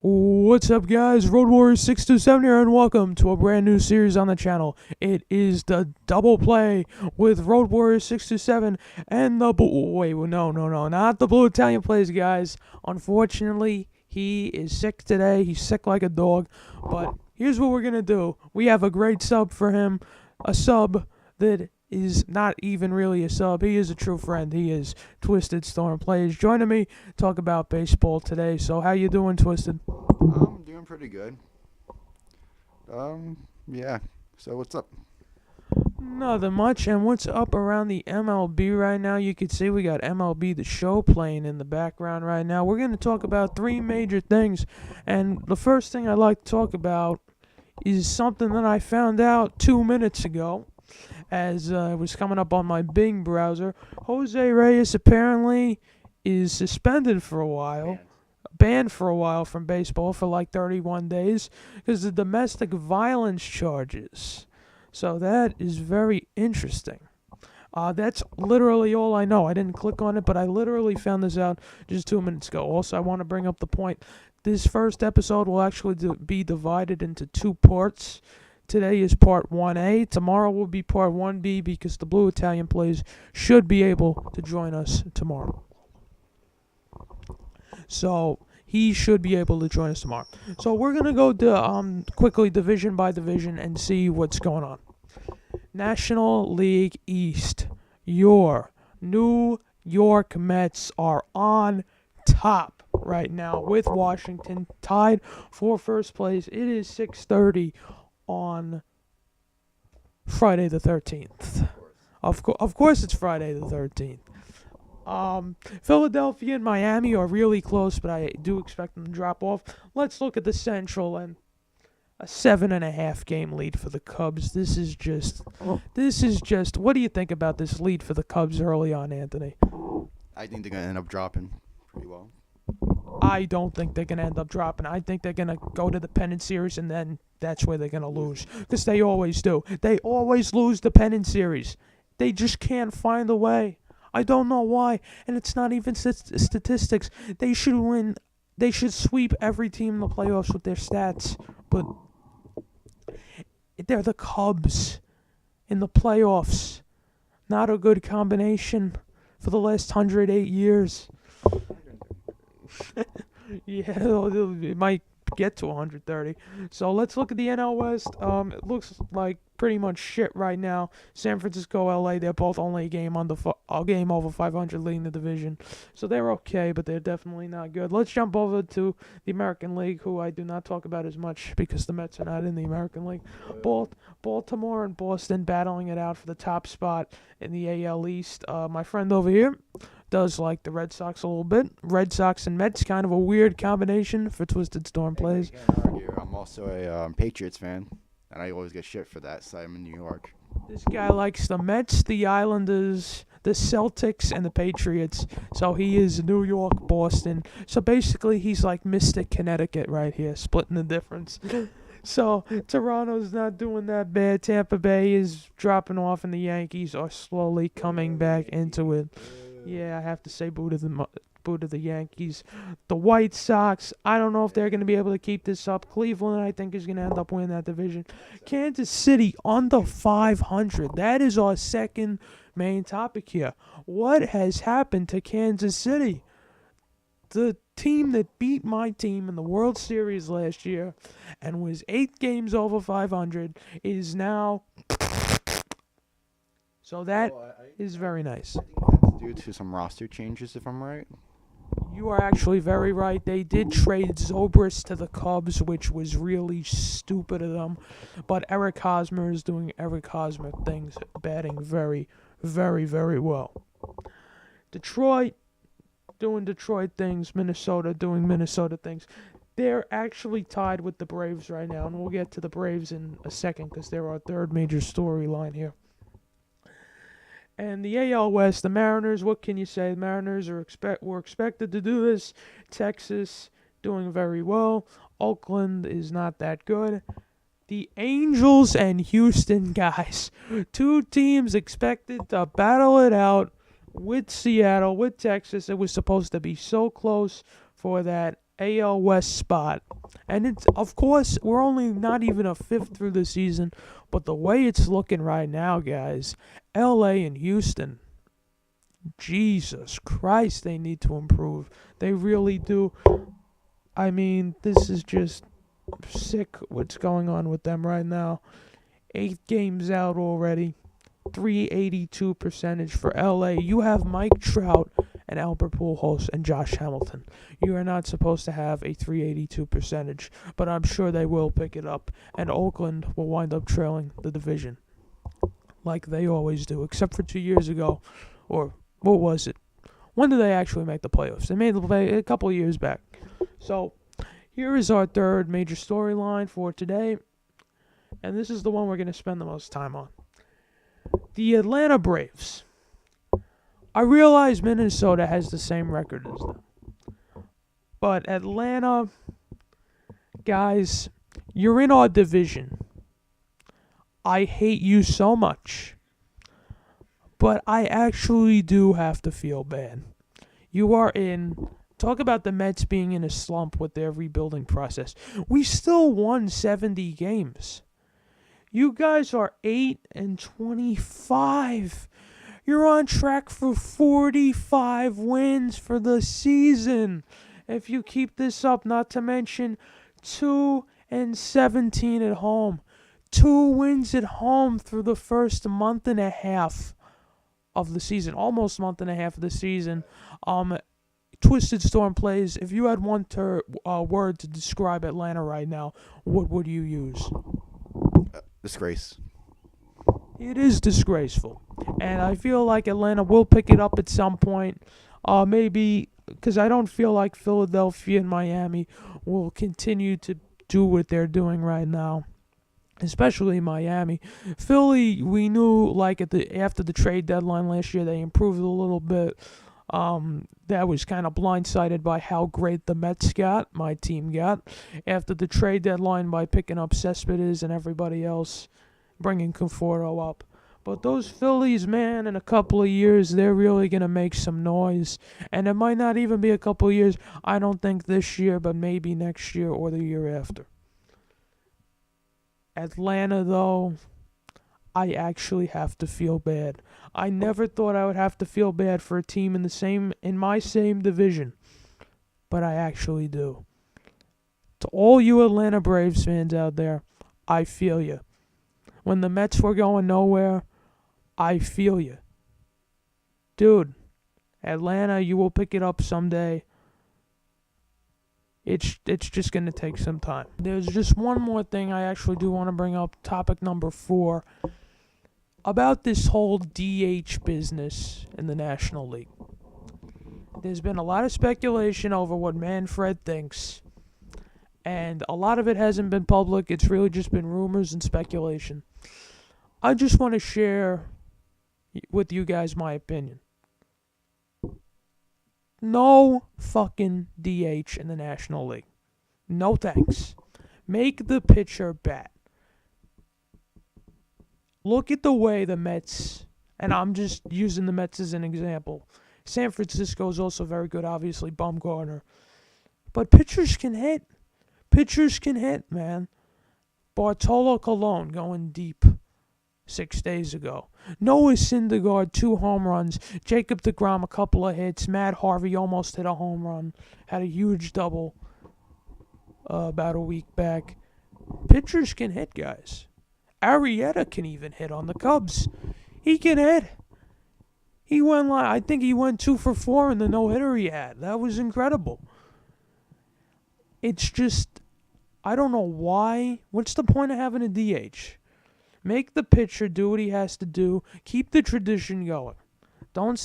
What's up, guys? Road Warriors 627 here, and welcome to a brand new series on the channel. It is the double play with Road Warriors 627 and the not the Blue Italian Plays, guys. Unfortunately, he is sick today. He's sick like a dog. But here's what we're gonna do. We have a great sub for him, a sub that is not even really a sub. He is a true friend. He is Twistedstormplays, joining me talk about baseball today. So how you doing, Twisted? I'm doing pretty good. Yeah. So what's up? Nothing much. And what's up around the MLB right now? You can see we got MLB The Show playing in the background right now. We're going to talk about three major things. And the first thing I'd like to talk about is something that I found out 2 minutes ago as it was coming up on my Bing browser. Jose Reyes apparently is suspended for a while. Banned for a while from baseball for like 31 days because of domestic violence charges. So that is very interesting. That's literally all I know. I didn't click on it, but I literally found this out just 2 minutes ago. Also, I want to bring up the point. This first episode will actually be divided into two parts. Today is part 1A. Tomorrow will be part 1B because the Blue Italian Plays should be able to join us tomorrow. So he should be able to join us tomorrow. So we're going to go to, quickly division by division and see what's going on. National League East. Your New York Mets are on top right now with Washington tied for first place. It is 6:30 on Friday the 13th. Of course it's Friday the 13th. Philadelphia and Miami are really close, but I do expect them to drop off. Let's look at the Central, and a 7.5 game lead for the Cubs. This is just, what do you think about this lead for the Cubs early on, Anthony? I think they're gonna end up dropping pretty well. I don't think they're going to end up dropping. I think they're going to go to the pennant series, and then that's where they're going to lose. Because they always do. They always lose the pennant series. They just can't find a way. I don't know why. And it's not even statistics. They should win. They should sweep every team in the playoffs with their stats. But they're the Cubs in the playoffs. Not a good combination for the last 108 years. Yeah, it might get to 130. So let's look at the NL West. It looks like pretty much shit right now. San Francisco, LA, they're both only a game over 500 leading the division. So they're okay, but they're definitely not good. Let's jump over to the American League, who I do not talk about as much because the Mets are not in the American League. Baltimore and Boston battling it out for the top spot in the AL East. My friend over here does like the Red Sox a little bit. Red Sox and Mets, kind of a weird combination for Twisted Storm Plays. I'm also a Patriots fan, and I always get shit for that, so I'm in New York. This guy likes the Mets, the Islanders, the Celtics, and the Patriots. So he is New York, Boston. So basically he's like Mystic Connecticut right here, splitting the difference. So Toronto's not doing that bad. Tampa Bay is dropping off, and the Yankees are slowly coming back into it. Yeah, I have to say boo to the Yankees. The White Sox, I don't know if they're going to be able to keep this up. Cleveland, I think, is going to end up winning that division. Kansas City, under 500. That is our second main topic here. What has happened to Kansas City? The team that beat my team in the World Series last year and was 8 games over 500 is now... So that is very nice. I think that's due to some roster changes, if I'm right. You are actually very right. They did trade Zobrist to the Cubs, which was really stupid of them. But Eric Hosmer is doing Eric Hosmer things, batting very, very, very well. Detroit doing Detroit things. Minnesota doing Minnesota things. They're actually tied with the Braves right now, and we'll get to the Braves in a second because they're our third major storyline here. And the AL West, the Mariners, what can you say? The Mariners were expected to do this. Texas doing very well. Oakland is not that good. The Angels and Houston, guys. Two teams expected to battle it out with Seattle, with Texas. It was supposed to be so close for that AL West spot. And it's, of course, we're only not even a fifth through the season, but the way it's looking right now, guys, LA and Houston, Jesus Christ, they need to improve. They really do. I mean, this is just sick what's going on with them right now. 8 games out already. 382 percentage for LA. You have Mike Trout and Albert Pujols and Josh Hamilton. You are not supposed to have a 382 percentage, but I'm sure they will pick it up, and Oakland will wind up trailing the division like they always do, except for 2 years ago, or what was it? When did they actually make the playoffs? They made the play a couple of years back. So here is our third major storyline for today, and this is the one we're going to spend the most time on. The Atlanta Braves. I realize Minnesota has the same record as them. But Atlanta, guys, you're in our division. I hate you so much. But I actually do have to feel bad. You are in... Talk about the Mets being in a slump with their rebuilding process. We still won 70 games. You guys are 8-25. You're on track for 45 wins for the season. If you keep this up, not to mention 2-17 at home. 2 wins at home through the first month and a half of the season. Almost month and a half of the season. Twistedstormplays, if you had one word to describe Atlanta right now, what would you use? Disgrace. It is disgraceful. And I feel like Atlanta will pick it up at some point. Maybe, because I don't feel like Philadelphia and Miami will continue to do what they're doing right now. Especially Miami. Philly, we knew like after the trade deadline last year, they improved a little bit. That was kind of blindsided by how great the Mets got, my team got, after the trade deadline by picking up Cespedes and everybody else, bringing Conforto up. But those Phillies, man, in a couple of years, they're really going to make some noise. And it might not even be a couple of years. I don't think this year, but maybe next year or the year after. Atlanta, though, I actually have to feel bad. I never thought I would have to feel bad for a team in my same division, but I actually do. To all you Atlanta Braves fans out there, I feel you. When the Mets were going nowhere, I feel you. Dude, Atlanta, you will pick it up someday. It's just going to take some time. There's just one more thing I actually do want to bring up, topic number 4. About this whole DH business in the National League. There's been a lot of speculation over what Manfred thinks, and a lot of it hasn't been public. It's really just been rumors and speculation. I just want to share with you guys my opinion. No fucking DH in the National League. No thanks. Make the pitcher bat. Look at the way the Mets, and I'm just using the Mets as an example. San Francisco is also very good, obviously, Bumgarner. But pitchers can hit. Pitchers can hit, man. Bartolo Colon going deep 6 days ago. Noah Syndergaard, 2 home runs. Jacob deGrom, a couple of hits. Matt Harvey almost hit a home run. Had a huge double about a week back. Pitchers can hit, guys. Arrieta can even hit on the Cubs. He can hit. I think he went 2 for 4 in the no-hitter he had. That was incredible. It's just, I don't know why. What's the point of having a DH? Make the pitcher do what he has to do. Keep the tradition going. Don't.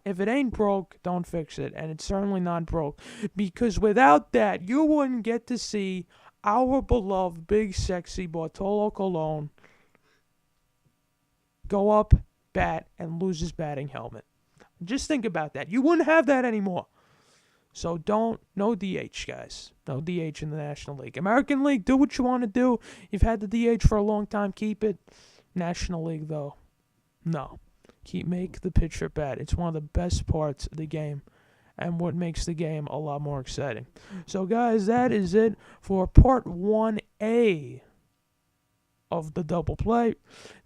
If it ain't broke, don't fix it. And it's certainly not broke. Because without that, you wouldn't get to see our beloved, big, sexy Bartolo Colon go up, bat, and lose his batting helmet. Just think about that. You wouldn't have that anymore. So no DH, guys. No DH in the National League. American League, do what you want to do. You've had the DH for a long time, keep it. National League, though, no. Make the pitcher bat. It's one of the best parts of the game. and what makes the game a lot more exciting. So, guys, that is it for part 1A of the double play.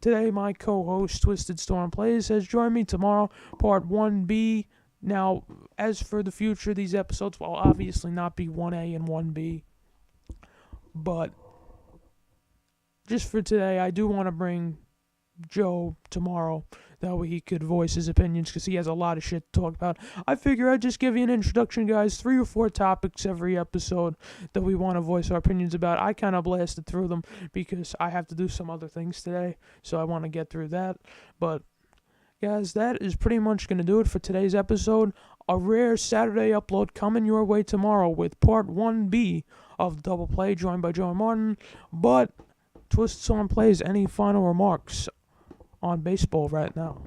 Today, my co-host Twistedstormplays has joined me. Tomorrow, part 1B. Now, as for the future, these episodes will obviously not be 1A and 1B, but just for today, I do want to bring Joe tomorrow. That way he could voice his opinions, because he has a lot of shit to talk about. I figure I'd just give you an introduction, guys. 3 or 4 topics every episode that we want to voice our opinions about. I kind of blasted through them because I have to do some other things today, so I want to get through that. But, guys, that is pretty much going to do it for today's episode. A rare Saturday upload coming your way tomorrow with part 1B of Double Play, joined by Joe and Martin. But Twistedstormplays, any final remarks on baseball right now?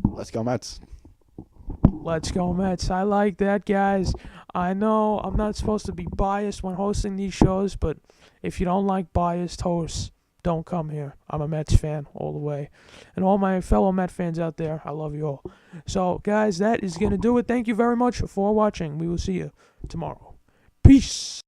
Let's go Mets. Let's go Mets. I like that, guys. I know I'm not supposed to be biased when hosting these shows, but if you don't like biased hosts, don't come here. I'm a Mets fan all the way. And all my fellow Met fans out there, I love you all. So, guys, that is going to do it. Thank you very much for watching. We will see you tomorrow. Peace.